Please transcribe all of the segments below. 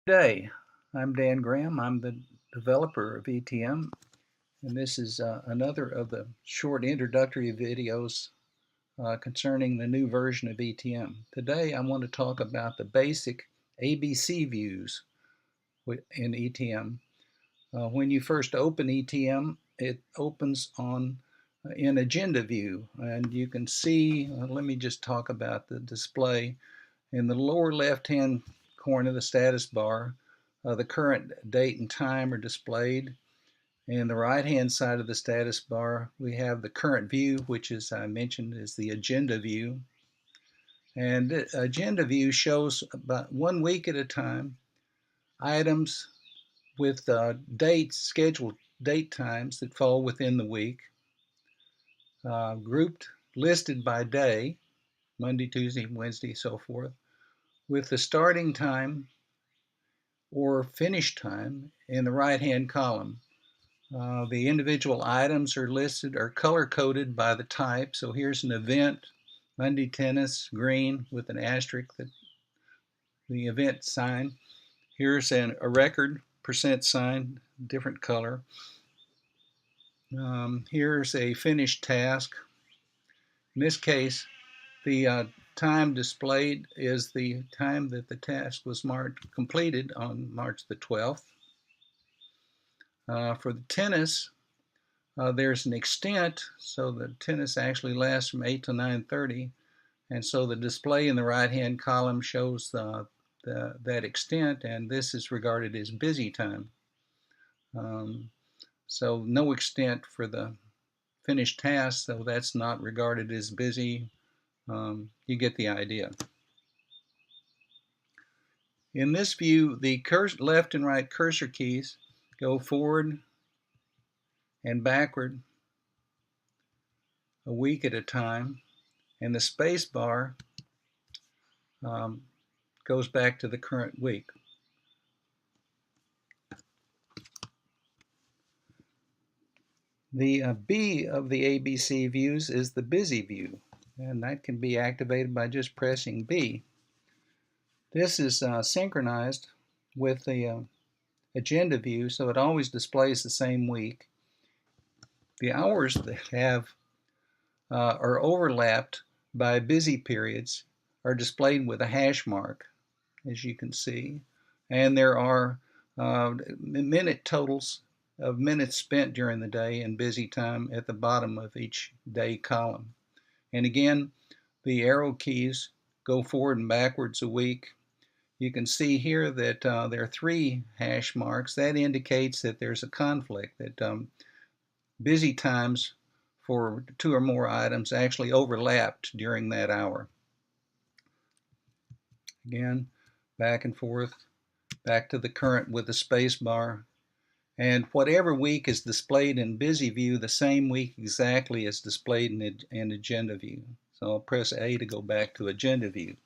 Day. I'm Dan Graham. I'm the developer of ETM, and this is another of the short introductory videos concerning the new version of ETM. Today I want to talk about the basic ABC views in ETM. When you first open ETM, it opens on in agenda view, and you can see, let me just talk about the display. In the lower left-hand corner of the status bar, the current date and time are displayed. In the right-hand side of the status bar, we have the current view, which, as I mentioned, is the agenda view. And the agenda view shows about 1 week at a time items with dates, scheduled date times that fall within the week, grouped, listed by day, Monday, Tuesday, Wednesday, so forth, with the starting time or finish time in the right-hand column. The individual items are listed, are color-coded by the type. So here's an event, Monday tennis, green with an asterisk, the event sign. Here's a record, percent sign, different color. Here's a finished task. In this case, the time displayed is the time that the task was completed on March the 12th. For the tennis, there's an extent, so the tennis actually lasts from 8 to 9:30, and so the display in the right-hand column shows that extent, and this is regarded as busy time. So no extent for the finished task, so that's not regarded as busy. You get the idea. In this view, the left and right cursor keys go forward and backward a week at a time, and the space bar goes back to the current week. The B of the ABC views is the busy view, and that can be activated by just pressing B. This is synchronized with the agenda view, so it always displays the same week. The hours that are overlapped by busy periods are displayed with a hash mark, as you can see, and there are minute totals of minutes spent during the day and busy time at the bottom of each day column. And again, the arrow keys go forward and backwards a week. You can see here that there are 3 hash marks. That indicates that there's a conflict, that busy times for 2 or more items actually overlapped during that hour. Again, back and forth, back to the current with the space bar. And whatever week is displayed in busy view, the same week exactly is displayed in agenda view. So I'll press A to go back to agenda view.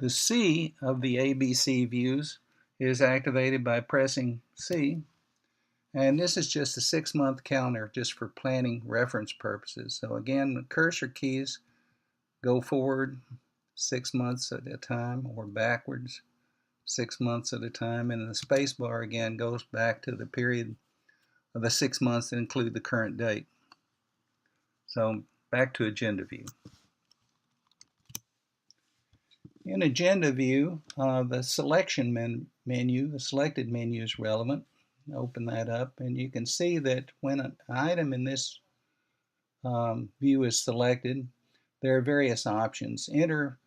The C of the ABC views is activated by pressing C. And this is just a 6-month calendar just for planning reference purposes. So again, the cursor keys go forward 6 months at a time or backwards 6 months at a time, and the space bar again goes back to the period of the 6 months that include the current date. So back to agenda view. In agenda view, the selection menu, the selected menu is relevant. Open that up, and you can see that when an item in this view is selected, there are various options. Enter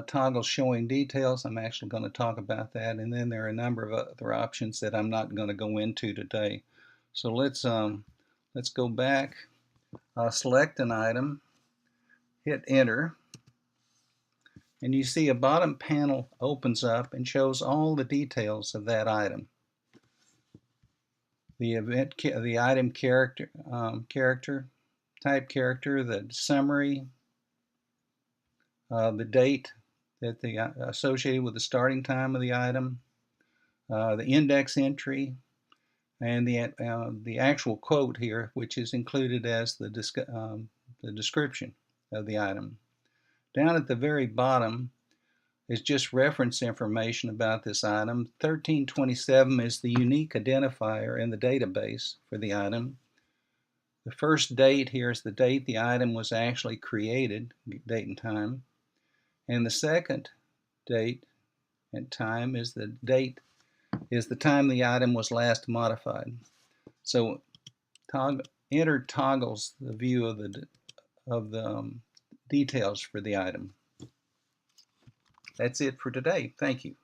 toggle showing details. I'm actually going to talk about that, and then there are a number of other options that I'm not going to go into today. So let's go back, select an item, hit enter, and you see a bottom panel opens up and shows all the details of that item. The event, the item character, type character, the summary, the date that associated with the starting time of the item, the index entry, and the actual quote here, which is included as the description of the item. Down at the very bottom, is just reference information about this item. 1327 is the unique identifier in the database for the item. The first date here is the date the item was actually created, date and time. And the second date and time is the time the item was last modified. So enter toggles the view of the details for the item. That's it for today. Thank you.